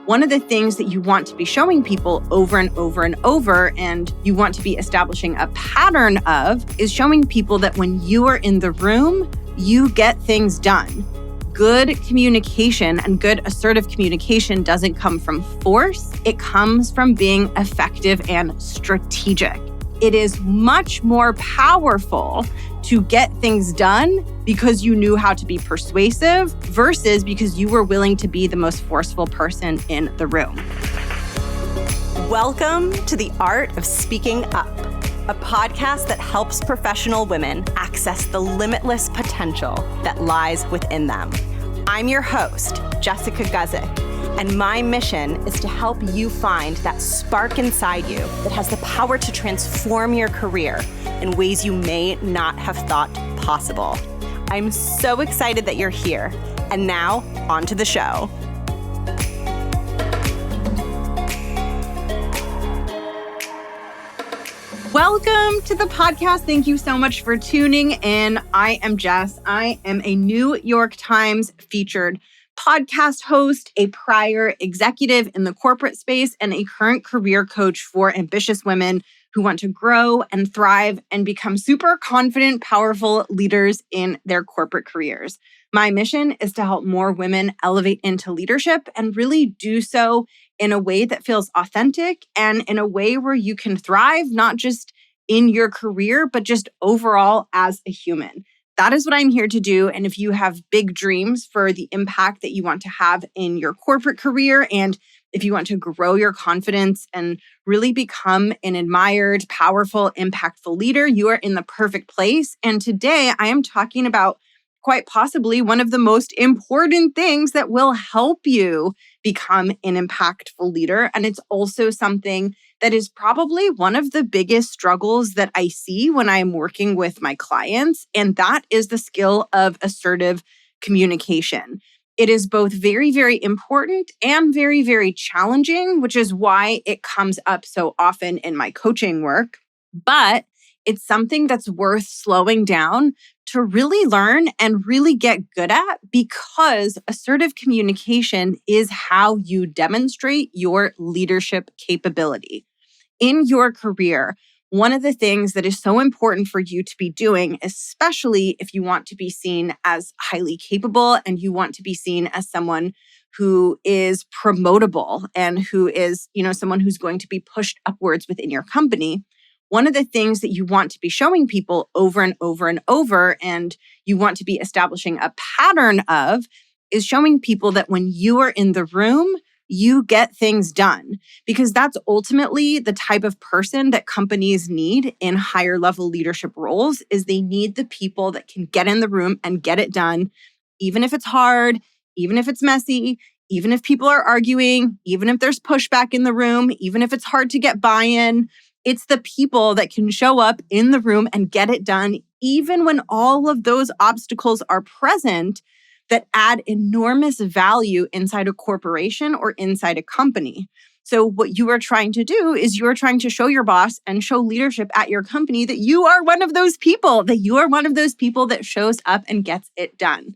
One of the things that you want to be showing people over and over and over, and you want to be establishing a pattern of, is showing people that when you are in the room, you get things done. Good communication and good assertive communication doesn't come from force. It comes from being effective and strategic. It is much more powerful to get things done because you knew how to be persuasive versus because you were willing to be the most forceful person in the room. Welcome to The Art of Speaking Up, a podcast that helps professional women access the limitless potential that lies within them. I'm your host, Jessica Guzik, and my mission is to help you find that spark inside you that has the power to transform your career in ways you may not have thought possible. I'm so excited that you're here. And now, on to the show. Welcome to the podcast. Thank you so much for tuning in. I am Jess. I am a New York Times featured podcast host, a prior executive in the corporate space, and a current career coach for ambitious women who want to grow and thrive and become super confident, powerful leaders in their corporate careers. My mission is to help more women elevate into leadership and really do so in a way that feels authentic and in a way where you can thrive, not just in your career, but just overall as a human. That is what I'm here to do. And if you have big dreams for the impact that you want to have in your corporate career, and if you want to grow your confidence and really become an admired, powerful, impactful leader, you are in the perfect place. And today I am talking about quite possibly one of the most important things that will help you become an impactful leader. And it's also something that is probably one of the biggest struggles that I see when I'm working with my clients. And that is the skill of assertive communication. It is both very, very important and very, very challenging, which is why it comes up so often in my coaching work. But it's something that's worth slowing down to really learn and really get good at, because assertive communication is how you demonstrate your leadership capability. In your career, one of the things that is so important for you to be doing, especially if you want to be seen as highly capable and you want to be seen as someone who is promotable and who is, someone who's going to be pushed upwards within your company, one of the things that you want to be showing people over and over and over, and you want to be establishing a pattern of, is showing people that when you are in the room, you get things done. Because that's ultimately the type of person that companies need in higher level leadership roles, is they need the people that can get in the room and get it done, even if it's hard, even if it's messy, even if people are arguing, even if there's pushback in the room, even if it's hard to get buy-in. It's the people that can show up in the room and get it done, even when all of those obstacles are present, that add enormous value inside a corporation or inside a company. So what you are trying to do is you are trying to show your boss and show leadership at your company that you are one of those people, that shows up and gets it done.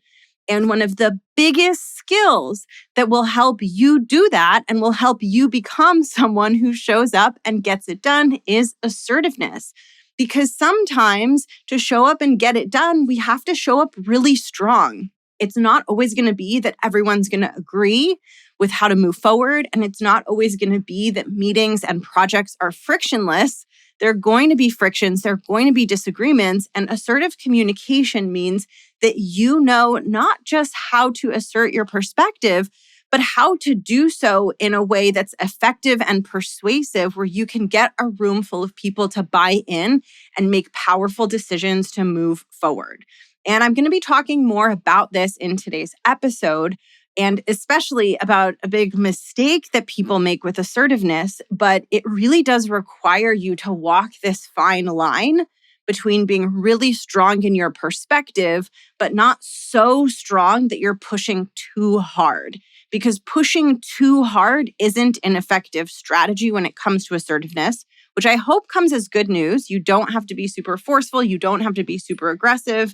And one of the biggest skills that will help you do that and will help you become someone who shows up and gets it done is assertiveness. Because sometimes to show up and get it done, we have to show up really strong. It's not always going to be that everyone's going to agree with how to move forward. And it's not always going to be that meetings and projects are frictionless. There are going to be frictions. There are going to be disagreements. And assertive communication means that you know not just how to assert your perspective, but how to do so in a way that's effective and persuasive, where you can get a room full of people to buy in and make powerful decisions to move forward. And I'm going to be talking more about this in today's episode, and especially about a big mistake that people make with assertiveness. But it really does require you to walk this fine line between being really strong in your perspective, but not so strong that you're pushing too hard. Because pushing too hard isn't an effective strategy when it comes to assertiveness, which I hope comes as good news. You don't have to be super forceful. You don't have to be super aggressive.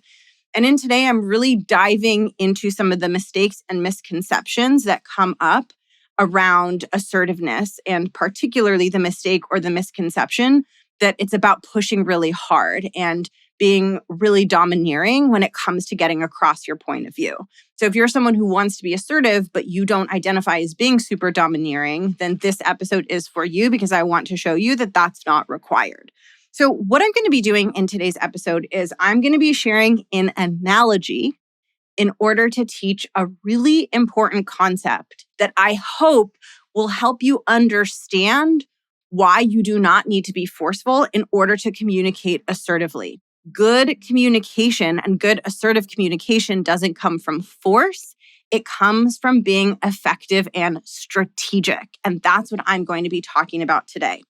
And in today, I'm really diving into some of the mistakes and misconceptions that come up around assertiveness, and particularly the mistake or the misconception that it's about pushing really hard and being really domineering when it comes to getting across your point of view. So if you're someone who wants to be assertive, but you don't identify as being super domineering, then this episode is for you because I want to show you that that's not required. So what I'm going to be doing in today's episode is I'm going to be sharing an analogy in order to teach a really important concept that I hope will help you understand why you do not need to be forceful in order to communicate assertively. Good communication and good assertive communication doesn't come from force. It comes from being effective and strategic. And that's what I'm going to be talking about today.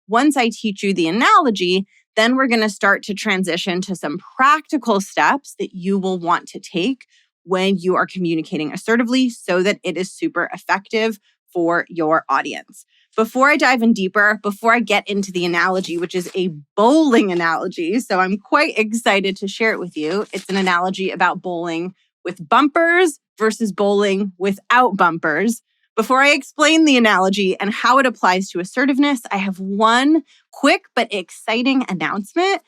Once I teach you the analogy, then we're going to start to transition to some practical steps that you will want to take when you are communicating assertively so that it is super effective for your audience. Before I dive in deeper, before I get into the analogy, which is a bowling analogy, so I'm quite excited to share it with you. It's an analogy about bowling with bumpers versus bowling without bumpers. Before I explain the analogy and how it applies to assertiveness, I have one quick but exciting announcement,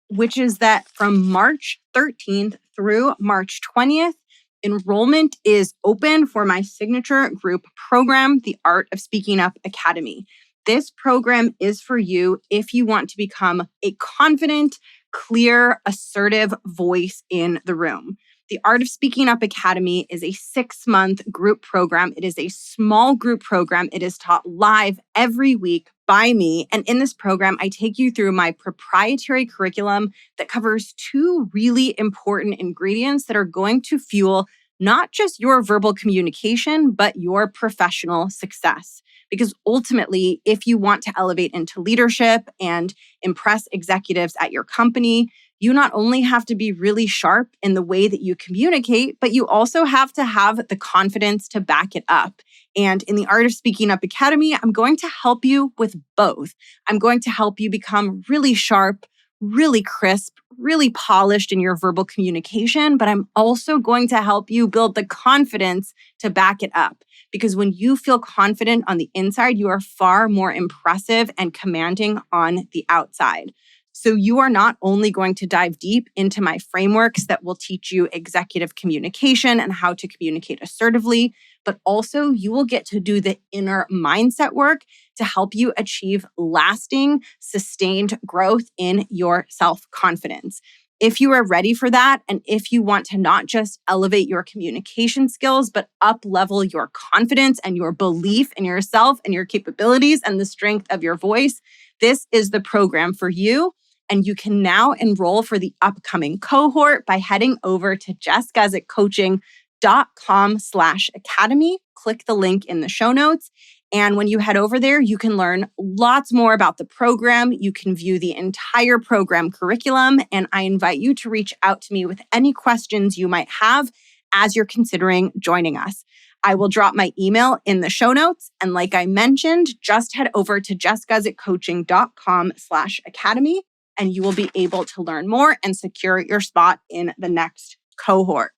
which is that from March 13th through March 20th, enrollment is open for my signature group program, the Art of Speaking Up Academy. This program is for you if you want to become a confident, clear, assertive voice in the room. The Art of Speaking Up Academy is a 6-month group program. It is a small group program. It is taught live every week by me. And in this program, I take you through my proprietary curriculum that covers 2 really important ingredients that are going to fuel not just your verbal communication, but your professional success. Because ultimately, if you want to elevate into leadership and impress executives at your company, you not only have to be really sharp in the way that you communicate, but you also have to have the confidence to back it up. And in the Art of Speaking Up Academy, I'm going to help you with both. I'm going to help you become really sharp, really crisp, really polished in your verbal communication, but I'm also going to help you build the confidence to back it up. Because when you feel confident on the inside, you are far more impressive and commanding on the outside. So you are not only going to dive deep into my frameworks that will teach you executive communication and how to communicate assertively, but also you will get to do the inner mindset work to help you achieve lasting, sustained growth in your self-confidence. If you are ready for that, and if you want to not just elevate your communication skills, but up-level your confidence and your belief in yourself and your capabilities and the strength of your voice, this is the program for you. And you can now enroll for the upcoming cohort by heading over to jessguzikcoaching.com/academy. Click the link in the show notes. And when you head over there, you can learn lots more about the program. You can view the entire program curriculum. And I invite you to reach out to me with any questions you might have as you're considering joining us. I will drop my email in the show notes. And like I mentioned, just head over to jessguzikcoaching.com/academy. And you will be able to learn more and secure your spot in the next cohort.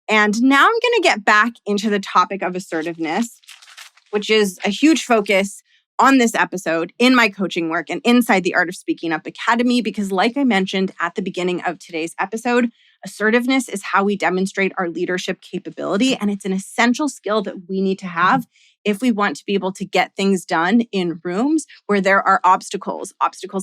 And now I'm going to get back into the topic of assertiveness, which is a huge focus on this episode in my coaching work and inside the Art of Speaking Up Academy, because like I mentioned at the beginning of today's episode, assertiveness is how we demonstrate our leadership capability. And it's an essential skill that we need to have if we want to be able to get things done in rooms where there are obstacles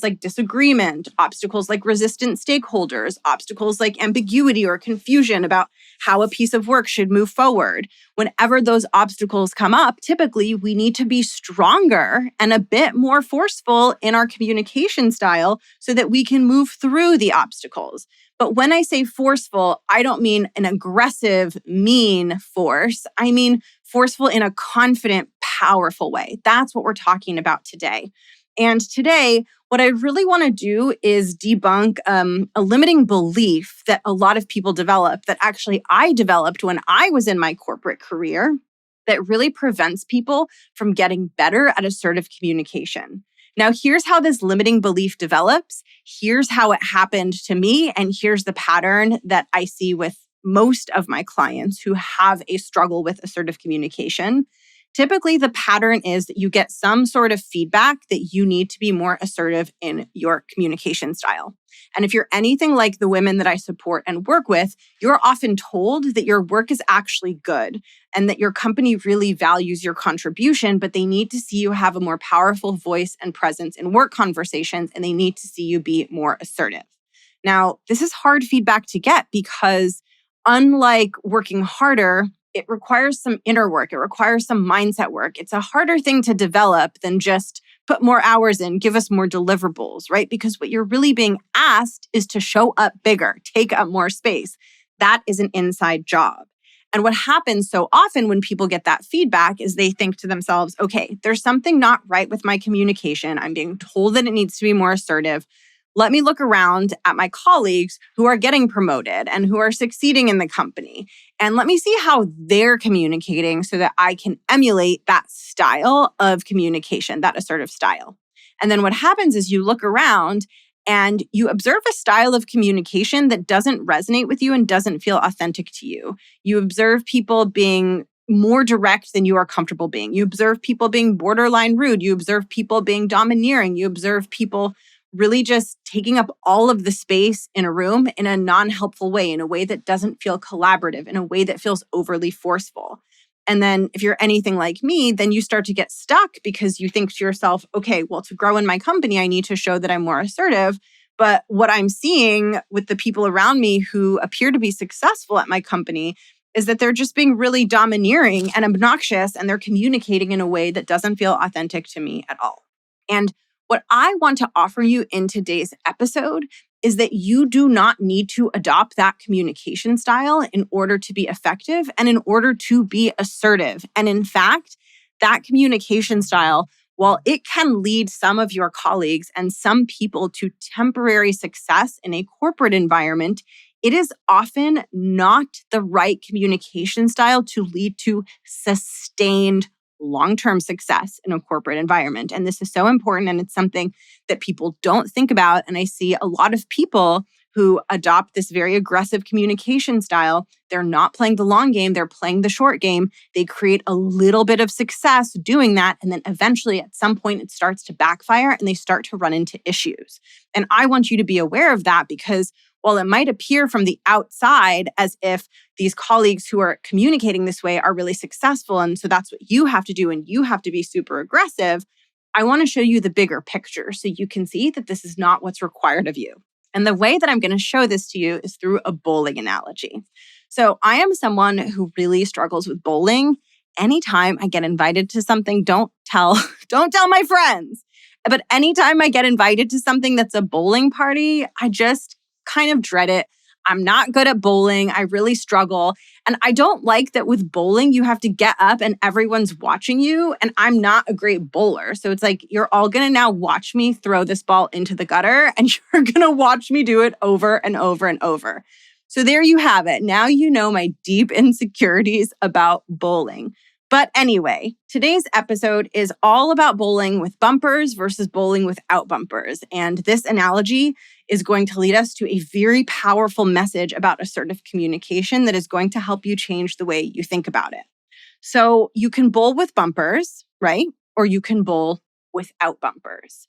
like disagreement, obstacles like resistant stakeholders, obstacles like ambiguity or confusion about how a piece of work should move forward. Whenever those obstacles come up, typically we need to be stronger and a bit more forceful in our communication style so that we can move through the obstacles. But when I say forceful, I don't mean an aggressive, mean force. I mean forceful in a confident, powerful way. That's what we're talking about today. And today, what I really want to do is debunk a limiting belief that a lot of people develop, that actually I developed when I was in my corporate career, that really prevents people from getting better at assertive communication. Now, here's how this limiting belief develops. Here's how it happened to me. And here's the pattern that I see with most of my clients who have a struggle with assertive communication. Typically, the pattern is that you get some sort of feedback that you need to be more assertive in your communication style. And if you're anything like the women that I support and work with, you're often told that your work is actually good and that your company really values your contribution, but they need to see you have a more powerful voice and presence in work conversations, and they need to see you be more assertive. Now, this is hard feedback to get because unlike working harder, it requires some inner work. It requires some mindset work. It's a harder thing to develop than just put more hours in, give us more deliverables, right? Because what you're really being asked is to show up bigger, take up more space. That is an inside job. And what happens so often when people get that feedback is they think to themselves, okay, there's something not right with my communication. I'm being told that it needs to be more assertive. Let me look around at my colleagues who are getting promoted and who are succeeding in the company. And let me see how they're communicating so that I can emulate that style of communication, that assertive style. And then what happens is you look around and you observe a style of communication that doesn't resonate with you and doesn't feel authentic to you. You observe people being more direct than you are comfortable being. You observe people being borderline rude. You observe people being domineering. You observe people really just taking up all of the space in a room in a non-helpful way, in a way that doesn't feel collaborative, in a way that feels overly forceful. And then if you're anything like me, then you start to get stuck because you think to yourself, okay, well, to grow in my company, I need to show that I'm more assertive. But what I'm seeing with the people around me who appear to be successful at my company is that they're just being really domineering and obnoxious, and they're communicating in a way that doesn't feel authentic to me at all. And what I want to offer you in today's episode is that you do not need to adopt that communication style in order to be effective and in order to be assertive. And in fact, that communication style, while it can lead some of your colleagues and some people to temporary success in a corporate environment, it is often not the right communication style to lead to sustained long-term success in a corporate environment. And this is so important, and it's something that people don't think about. And I see a lot of people who adopt this very aggressive communication style. They're not playing the long game, they're playing the short game. They create a little bit of success doing that, and then eventually at some point it starts to backfire and they start to run into issues. And I want you to be aware of that, because while it might appear from the outside as if these colleagues who are communicating this way are really successful, and so that's what you have to do and you have to be super aggressive, I want to show you the bigger picture so you can see that this is not what's required of you. And the way that I'm going to show this to you is through a bowling analogy. So I am someone who really struggles with bowling. Anytime I get invited to something, don't tell my friends. But anytime I get invited to something that's a bowling party, I just kind of dread it. I'm not good at bowling. I really struggle. And I don't like that with bowling, you have to get up and everyone's watching you. And I'm not a great bowler. So it's like, you're all going to now watch me throw this ball into the gutter, and you're going to watch me do it over and over and over. So there you have it. Now you know my deep insecurities about bowling. But anyway, today's episode is all about bowling with bumpers versus bowling without bumpers. And this analogy is going to lead us to a very powerful message about assertive communication that is going to help you change the way you think about it. So you can bowl with bumpers, right? Or you can bowl without bumpers.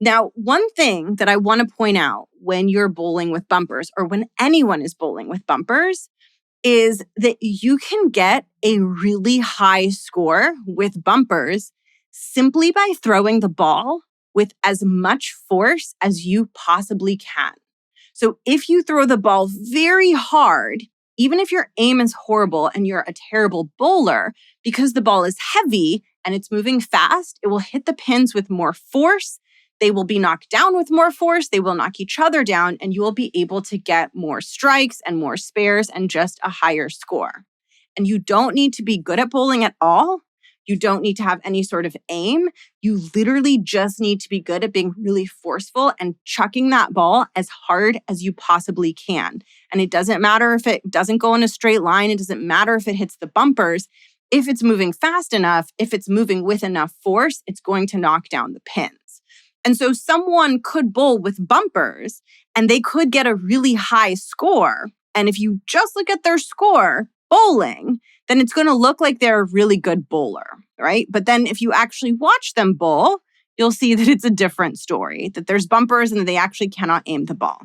Now, one thing that I want to point out when you're bowling with bumpers, or when anyone is bowling with bumpers, is that you can get a really high score with bumpers simply by throwing the ball with as much force as you possibly can. So if you throw the ball very hard, even if your aim is horrible and you're a terrible bowler, because the ball is heavy and it's moving fast, it will hit the pins with more force. They will be knocked down with more force. They will knock each other down, and you will be able to get more strikes and more spares and just a higher score. And you don't need to be good at bowling at all. You don't need to have any sort of aim. You literally just need to be good at being really forceful and chucking that ball as hard as you possibly can. And it doesn't matter if it doesn't go in a straight line. It doesn't matter if it hits the bumpers. If it's moving fast enough, if it's moving with enough force, it's going to knock down the pins. And so someone could bowl with bumpers and they could get a really high score. And if you just look at their score bowling, then it's going to look like they're a really good bowler. right? But then if you actually watch them bowl, you'll see that it's a different story, that there's bumpers and that they actually cannot aim the ball.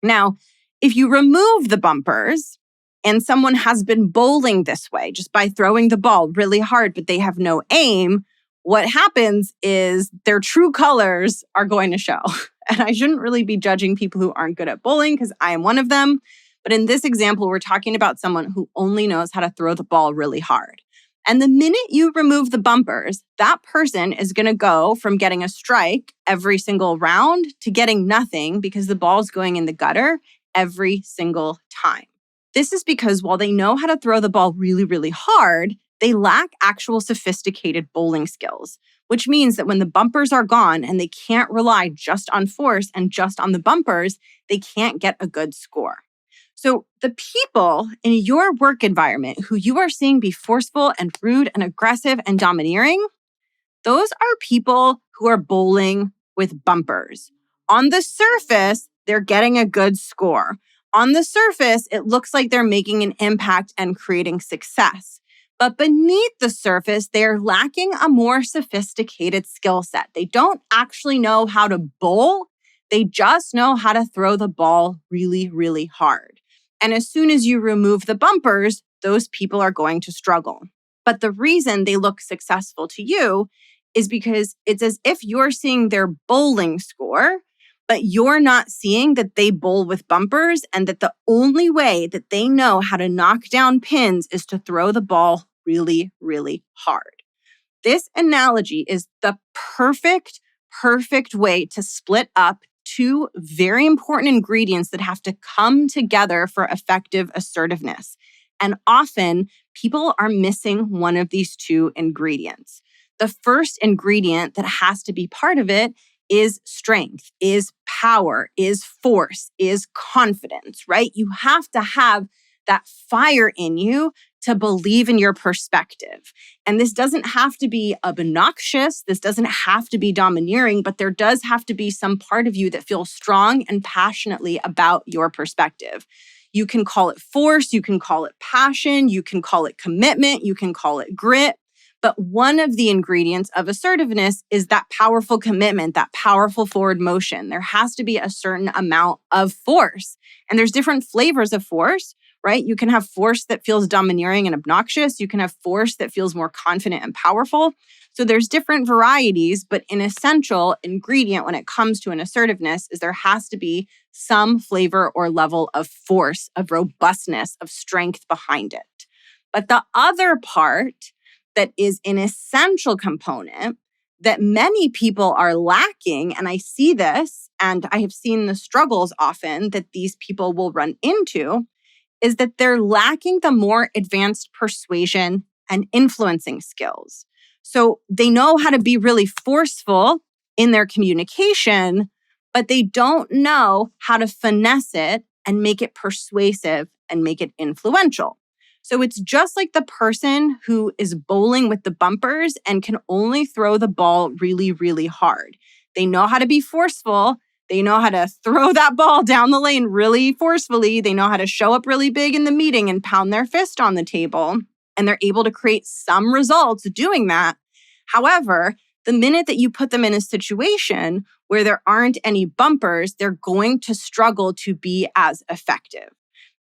Now, if you remove the bumpers and someone has been bowling this way just by throwing the ball really hard, but they have no aim, what happens is their true colors are going to show. And I shouldn't really be judging people who aren't good at bowling because I am one of them. But in this example, we're talking about someone who only knows how to throw the ball really hard. And the minute you remove the bumpers, that person is going to go from getting a strike every single round to getting nothing because the ball's going in the gutter every single time. This is because while they know how to throw the ball really, really hard, they lack actual sophisticated bowling skills, which means that when the bumpers are gone and they can't rely just on force and just on the bumpers, they can't get a good score. So the people in your work environment who you are seeing be forceful and rude and aggressive and domineering, those are people who are bowling with bumpers. On the surface, they're getting a good score. On the surface, it looks like they're making an impact and creating success. But beneath the surface, they're lacking a more sophisticated skill set. They don't actually know how to bowl. They just know how to throw the ball really, really hard. And as soon as you remove the bumpers, those people are going to struggle. But the reason they look successful to you is because it's as if you're seeing their bowling score, but you're not seeing that they bowl with bumpers and that the only way that they know how to knock down pins is to throw the ball really, really hard. This analogy is the perfect way to split up two very important ingredients that have to come together for effective assertiveness. And often people are missing one of these two ingredients. The first ingredient that has to be part of it is strength, is power, is force, is confidence, right? You have to have that fire in you to believe in your perspective. And this doesn't have to be obnoxious. This doesn't have to be domineering, but there does have to be some part of you that feels strong and passionately about your perspective. You can call it force, you can call it passion, you can call it commitment, you can call it grit. But one of the ingredients of assertiveness is that powerful commitment, that powerful forward motion. There has to be a certain amount of force. And there's different flavors of force, right? You can have force that feels domineering and obnoxious. You can have force that feels more confident and powerful. So there's different varieties, but an essential ingredient when it comes to an assertiveness is there has to be some flavor or level of force, of robustness, of strength behind it. But the other part that is an essential component that many people are lacking, and I see this, and I have seen the struggles often that these people will run into, is that they're lacking the more advanced persuasion and influencing skills. So they know how to be really forceful in their communication, but they don't know how to finesse it and make it persuasive and make it influential. So it's just like the person who is bowling with the bumpers and can only throw the ball really, really hard. They know how to be forceful. They know how to throw that ball down the lane really forcefully. They know how to show up really big in the meeting and pound their fist on the table. And they're able to create some results doing that. However, the minute that you put them in a situation where there aren't any bumpers, they're going to struggle to be as effective.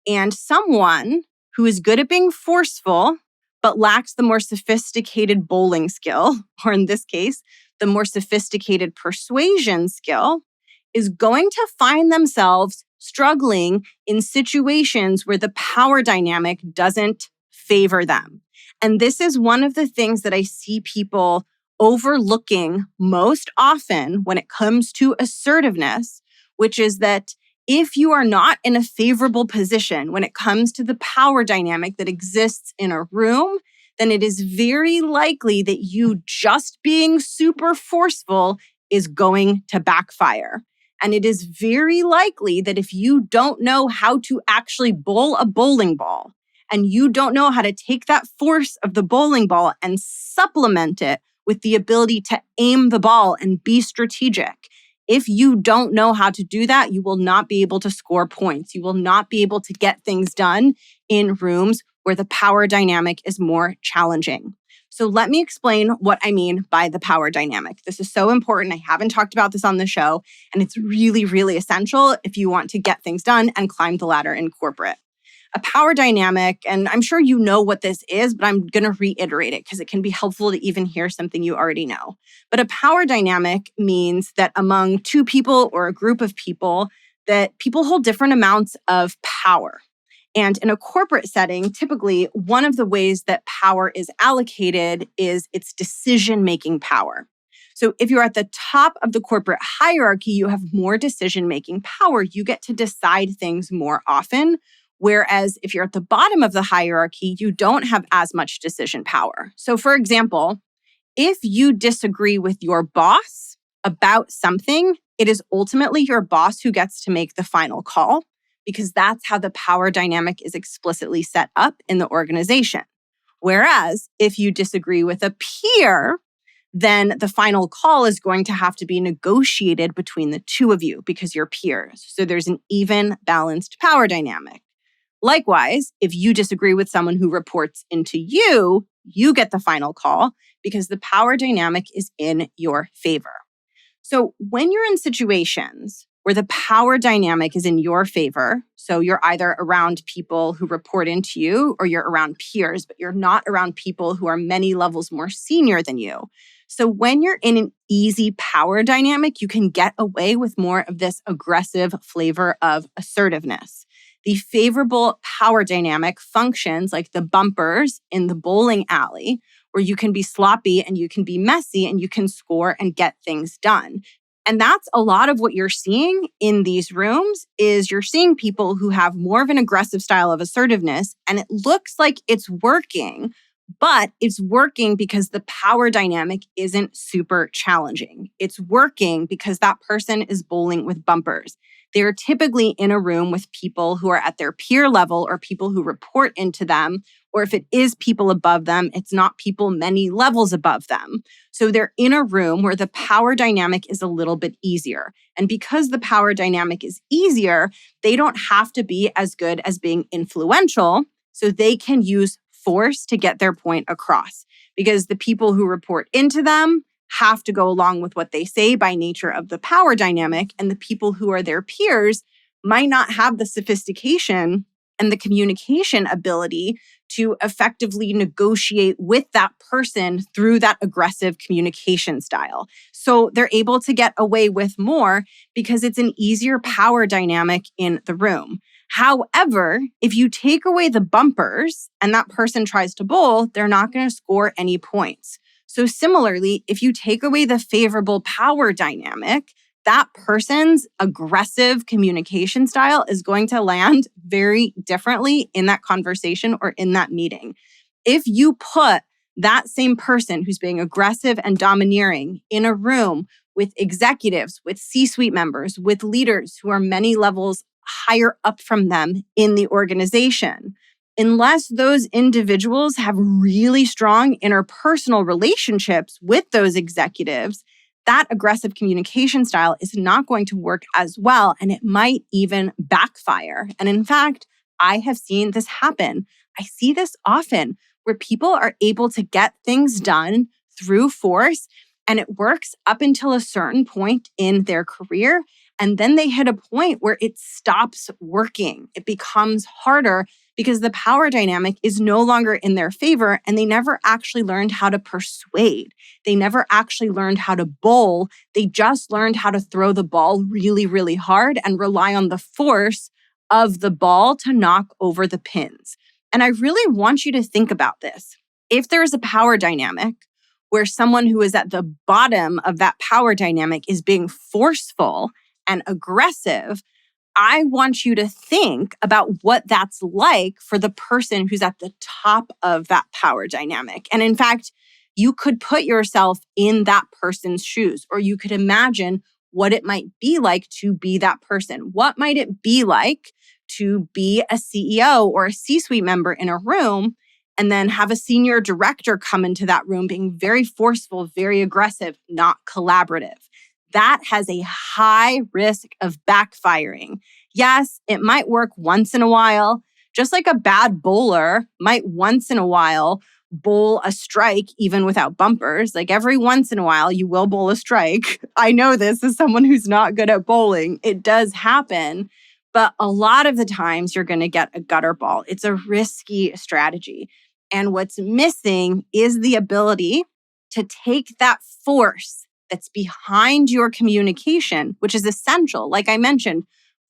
And someone who is good at being forceful, but lacks the more sophisticated bowling skill, or in this case, the more sophisticated persuasion skill, is going to find themselves struggling in situations where the power dynamic doesn't favor them. And this is one of the things that I see people overlooking most often when it comes to assertiveness, which is that if you are not in a favorable position when it comes to the power dynamic that exists in a room, then it is very likely that you just being super forceful is going to backfire. And it is very likely that if you don't know how to actually bowl a bowling ball, and you don't know how to take that force of the bowling ball and supplement it with the ability to aim the ball and be strategic, if you don't know how to do that, you will not be able to score points. You will not be able to get things done in rooms where the power dynamic is more challenging. So let me explain what I mean by the power dynamic. This is so important. I haven't talked about this on the show, and it's really, really essential if you want to get things done and climb the ladder in corporate. A power dynamic, and I'm sure you know what this is, but I'm going to reiterate it because it can be helpful to even hear something you already know. But a power dynamic means that among two people or a group of people, that people hold different amounts of power. And in a corporate setting, typically one of the ways that power is allocated is its decision-making power. So if you're at the top of the corporate hierarchy, you have more decision-making power. You get to decide things more often. Whereas if you're at the bottom of the hierarchy, you don't have as much decision power. So for example, if you disagree with your boss about something, it is ultimately your boss who gets to make the final call because that's how the power dynamic is explicitly set up in the organization. Whereas if you disagree with a peer, then the final call is going to have to be negotiated between the two of you because you're peers. So there's an even, balanced power dynamic. Likewise, if you disagree with someone who reports into you, you get the final call because the power dynamic is in your favor. So when you're in situations where the power dynamic is in your favor, so you're either around people who report into you or you're around peers, but you're not around people who are many levels more senior than you. So when you're in an easy power dynamic, you can get away with more of this aggressive flavor of assertiveness. The favorable power dynamic functions like the bumpers in the bowling alley, where you can be sloppy and you can be messy and you can score and get things done. And that's a lot of what you're seeing in these rooms is you're seeing people who have more of an aggressive style of assertiveness, and it looks like it's working, but it's working because the power dynamic isn't super challenging. It's working because that person is bowling with bumpers. They're typically in a room with people who are at their peer level or people who report into them. Or if it is people above them, it's not people many levels above them. So they're in a room where the power dynamic is a little bit easier. And because the power dynamic is easier, they don't have to be as good as being influential. So they can use force to get their point across. Because the people who report into them have to go along with what they say by nature of the power dynamic, and the people who are their peers might not have the sophistication and the communication ability to effectively negotiate with that person through that aggressive communication style. So they're able to get away with more because it's an easier power dynamic in the room. However, if you take away the bumpers and that person tries to bowl, they're not going to score any points. So similarly, if you take away the favorable power dynamic, that person's aggressive communication style is going to land very differently in that conversation or in that meeting. If you put that same person who's being aggressive and domineering in a room with executives, with C-suite members, with leaders who are many levels higher up from them in the organization, unless those individuals have really strong interpersonal relationships with those executives, that aggressive communication style is not going to work as well, and it might even backfire. And in fact, I have seen this happen. I see this often where people are able to get things done through force, and it works up until a certain point in their career. And then they hit a point where it stops working. It becomes harder because the power dynamic is no longer in their favor, and they never actually learned how to persuade. They never actually learned how to bowl. They just learned how to throw the ball really, really hard and rely on the force of the ball to knock over the pins. And I really want you to think about this. If there's a power dynamic where someone who is at the bottom of that power dynamic is being forceful and aggressive, I want you to think about what that's like for the person who's at the top of that power dynamic. And in fact, you could put yourself in that person's shoes, or you could imagine what it might be like to be that person. What might it be like to be a CEO or a C-suite member in a room and then have a senior director come into that room being very forceful, very aggressive, not collaborative? That has a high risk of backfiring. Yes, it might work once in a while, just like a bad bowler might once in a while bowl a strike even without bumpers. Like every once in a while, you will bowl a strike. I know this as someone who's not good at bowling. It does happen. But a lot of the times you're going to get a gutter ball. It's a risky strategy. And what's missing is the ability to take that force that's behind your communication, which is essential. Like I mentioned,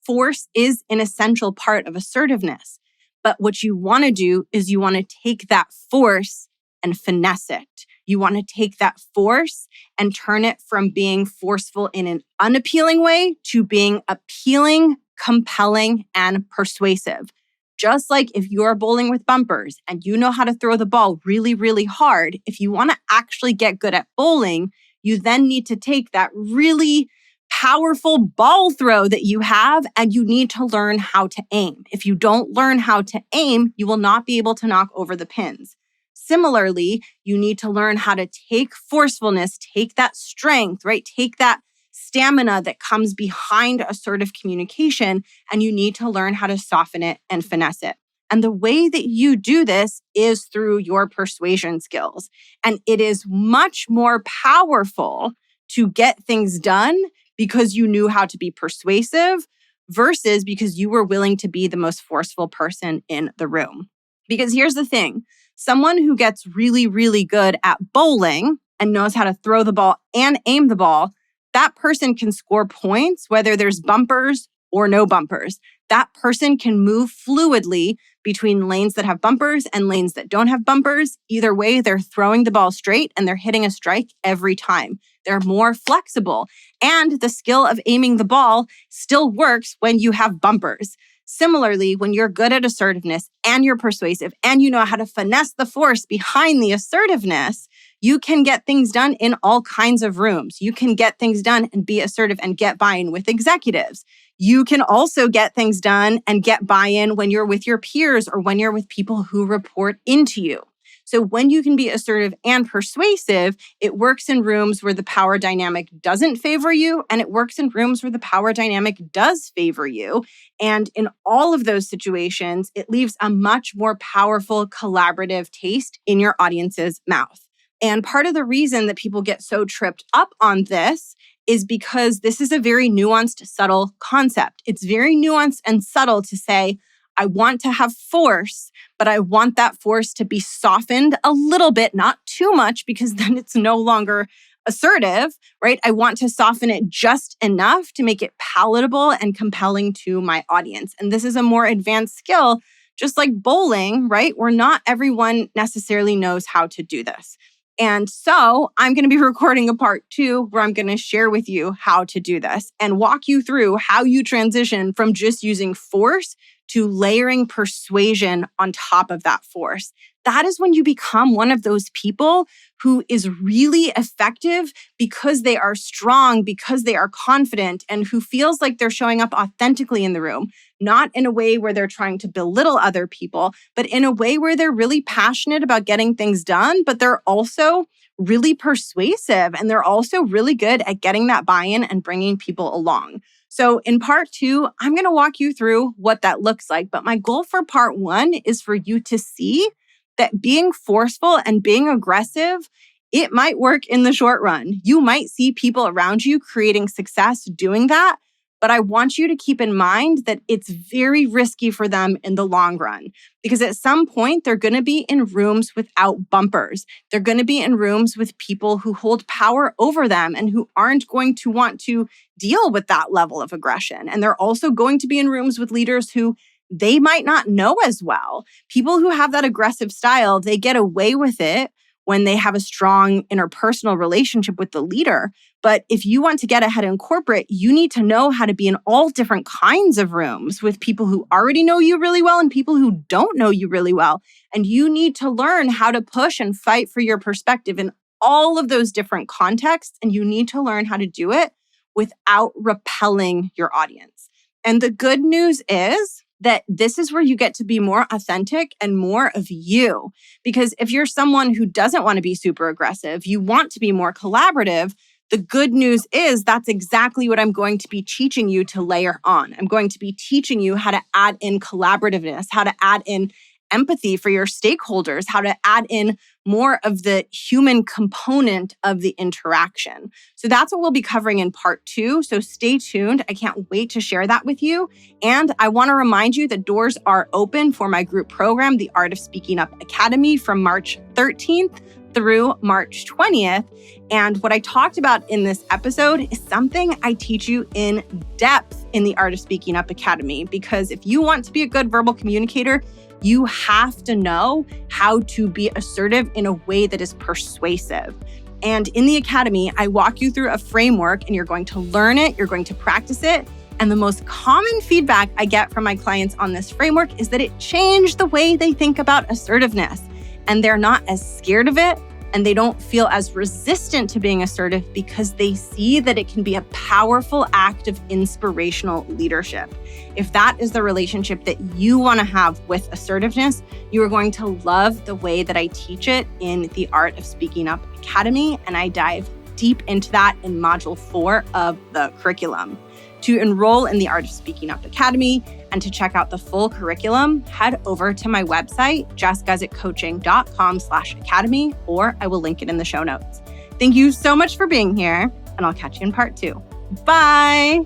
force is an essential part of assertiveness. But what you want to do is you want to take that force and finesse it. You want to take that force and turn it from being forceful in an unappealing way to being appealing, compelling, and persuasive. Just like if you're bowling with bumpers and you know how to throw the ball really, really hard, if you want to actually get good at bowling, you then need to take that really powerful ball throw that you have and you need to learn how to aim. If you don't learn how to aim, you will not be able to knock over the pins. Similarly, you need to learn how to take forcefulness, take that strength, right? Take that stamina that comes behind assertive communication, and you need to learn how to soften it and finesse it. And the way that you do this is through your persuasion skills. And it is much more powerful to get things done because you knew how to be persuasive versus because you were willing to be the most forceful person in the room. Because here's the thing, someone who gets really, really good at bowling and knows how to throw the ball and aim the ball, that person can score points whether there's bumpers or no bumpers. That person can move fluidly between lanes that have bumpers and lanes that don't have bumpers. Either way, they're throwing the ball straight and they're hitting a strike every time. They're more flexible. And the skill of aiming the ball still works when you have bumpers. Similarly, when you're good at assertiveness and you're persuasive and you know how to finesse the force behind the assertiveness, you can get things done in all kinds of rooms. You can get things done and be assertive and get buy-in with executives. You can also get things done and get buy-in when you're with your peers or when you're with people who report into you. So when you can be assertive and persuasive, it works in rooms where the power dynamic doesn't favor you, and it works in rooms where the power dynamic does favor you. And in all of those situations, it leaves a much more powerful collaborative taste in your audience's mouth. And part of the reason that people get so tripped up on this is because this is a very nuanced, subtle concept. It's very nuanced and subtle to say, I want to have force, but I want that force to be softened a little bit, not too much, because then it's no longer assertive, right? I want to soften it just enough to make it palatable and compelling to my audience. And this is a more advanced skill, just like bowling, right? Where not everyone necessarily knows how to do this. And so I'm going to be recording a part 2 where I'm going to share with you how to do this and walk you through how you transition from just using force to layering persuasion on top of that force. That is when you become one of those people who is really effective because they are strong, because they are confident, and who feels like they're showing up authentically in the room, not in a way where they're trying to belittle other people, but in a way where they're really passionate about getting things done, but they're also really persuasive and they're also really good at getting that buy-in and bringing people along. So in part 2, I'm going to walk you through what that looks like. But my goal for part 1 is for you to see that being forceful and being aggressive, it might work in the short run. You might see people around you creating success doing that. But I want you to keep in mind that it's very risky for them in the long run, because at some point they're going to be in rooms without bumpers. They're going to be in rooms with people who hold power over them and who aren't going to want to deal with that level of aggression. And they're also going to be in rooms with leaders who they might not know as well. People who have that aggressive style, they get away with it when they have a strong interpersonal relationship with the leader. But if you want to get ahead in corporate, you need to know how to be in all different kinds of rooms with people who already know you really well and people who don't know you really well. And you need to learn how to push and fight for your perspective in all of those different contexts. And you need to learn how to do it without repelling your audience. And the good news is that this is where you get to be more authentic and more of you. Because if you're someone who doesn't want to be super aggressive, you want to be more collaborative, the good news is that's exactly what I'm going to be teaching you to layer on. I'm going to be teaching you how to add in collaborativeness, how to add in empathy for your stakeholders, how to add in more of the human component of the interaction. So that's what we'll be covering in part 2. So stay tuned. I can't wait to share that with you. And I want to remind you that doors are open for my group program, the Art of Speaking Up Academy, from March 13th through March 20th. And what I talked about in this episode is something I teach you in depth in the Art of Speaking Up Academy, because if you want to be a good verbal communicator, you have to know how to be assertive in a way that is persuasive. And in the Academy, I walk you through a framework and you're going to learn it, you're going to practice it. And the most common feedback I get from my clients on this framework is that it changed the way they think about assertiveness. And they're not as scared of it, and they don't feel as resistant to being assertive because they see that it can be a powerful act of inspirational leadership. If that is the relationship that you want to have with assertiveness, you are going to love the way that I teach it in the Art of Speaking Up Academy, and I dive deep into that in Module 4 of the curriculum. To enroll in the Art of Speaking Up Academy and to check out the full curriculum, head over to my website, jessguzikcoaching.com/academy, or I will link it in the show notes. Thank you so much for being here, and I'll catch you in part 2. Bye.